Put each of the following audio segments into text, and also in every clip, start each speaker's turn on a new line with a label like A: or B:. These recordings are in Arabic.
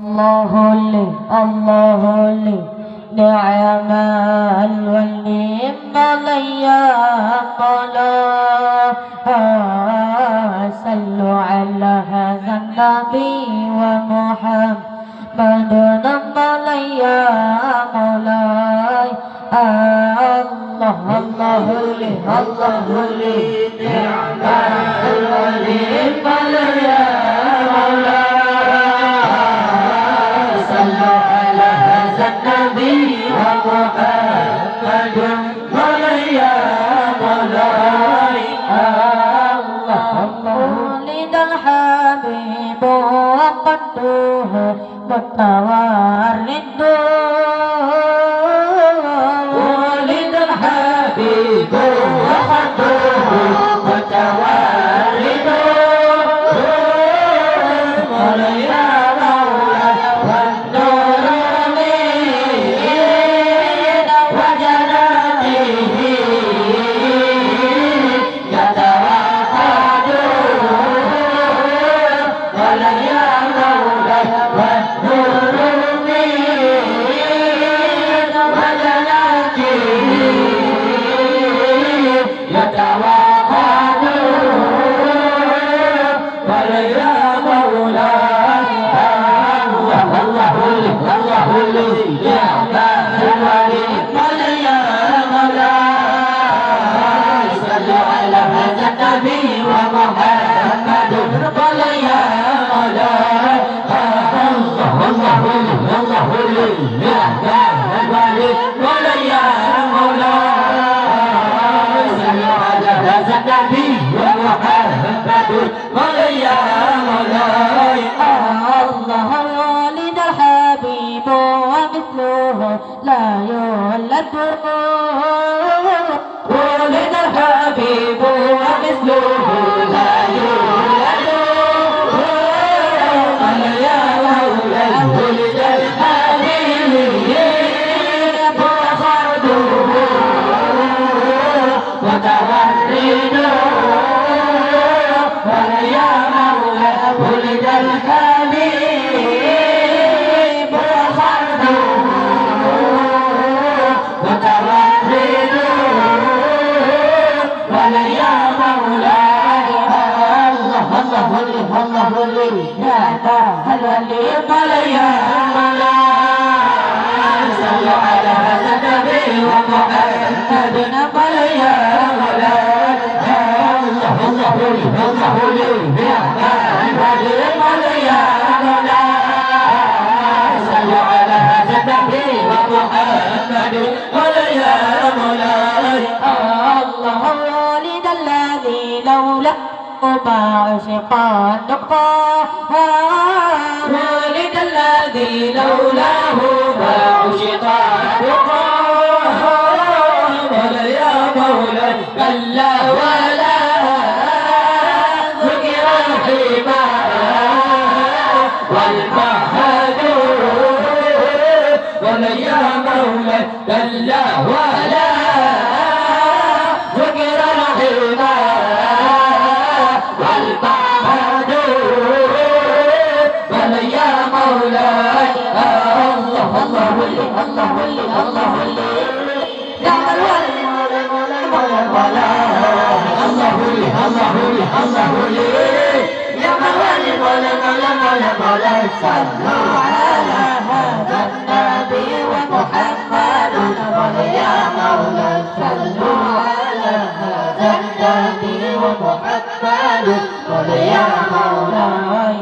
A: الله لي نعم الولي مولاي مولاي صلوا على هذا النبي ومحمد مولاي مولاي الله لي نعم الولي مولاي النبي ومحمد مولاي مولاي الله ولد الحبيب وقده متوارد ولد الحبيب وقده متوارد مولاي الله ولد الحبيب ومثله لا يولد ولد الحبيب ومثله لا يولد يا مولاي ولد الحبيب وخرده وتوحيده يا مولاي ولد الحبيب وخرده وتوحيده يا مولاي الله يا الولي مولاي صلوا على هذا النبي ومحمد مولاي الله لي يا الولي مولاي صلوا على هذا النبي ومحمد مولاي الله ولد الذي لولا ما عشق النقاء ولد الذي لولاه ما عشق النقاء مولاي مولاي كلا ولا ذكر الحمار والمهد مولاي مولاي كلا ولا ذكر الحمار والمهد مولاي مولاي الله ولي نعم الولي الله لي نعم الولي مولاي صلوا على هذا النبي ومحمد يا مولاي صلوا على هذا النبي ومحمد يا مولاي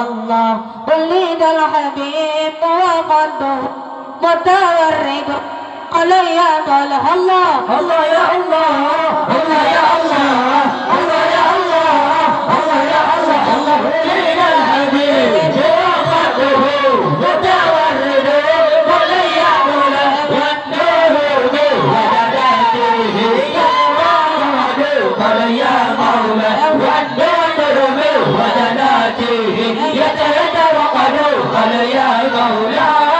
A: الله ولد الحبيب وقده متورد علي الله الله يا الله الله يا الله الله يا الله الله يا الله الله ولد الحبيب وقده متورد علي مولاي والنور وهداته يا مولاي يا مولاي والنور وهداته يتوقد يا مولاي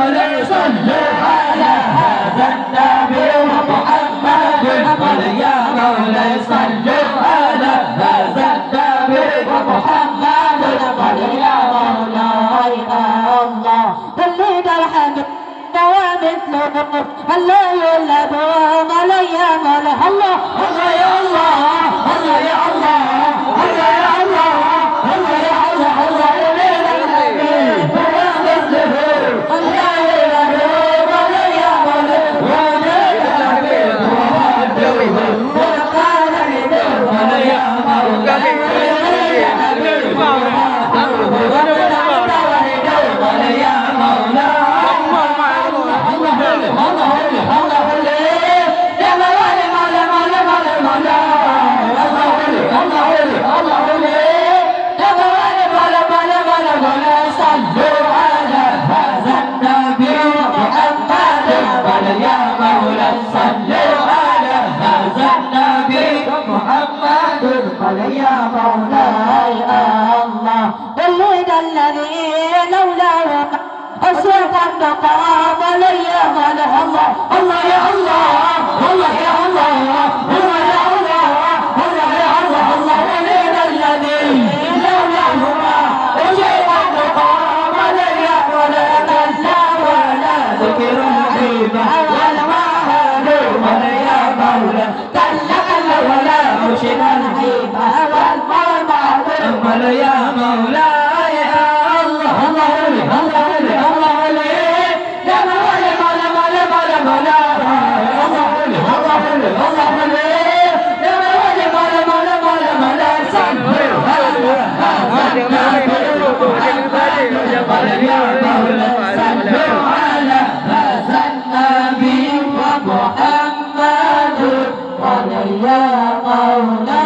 A: الله صلوا على يطلبوا الله يلبوا ولا يعمل الله الله يا الله الله يا الله الله يا الله الله يا الله الله يا ليل الله يلبوا ولا يعمل ولا يا مولاي الله ولد الذي لولاه أصرف النقاب لي ماله الله الله يا الله الله يا الله الله يا الله الله يا الله الله ولد الذي لولاه أصرف النقاب لي ولد الله ولا ذكر الغيبة ولا ماهر ولا يا مولاي ولا مرشد الهيبة والمرمى يا مولاي الله الله الله الله يا مولاي مولا مولا مولا مولا الله الله الله يا مولاي مولا مولا مولا مولا صلوا على هذا النبي ومحمد يا مولاي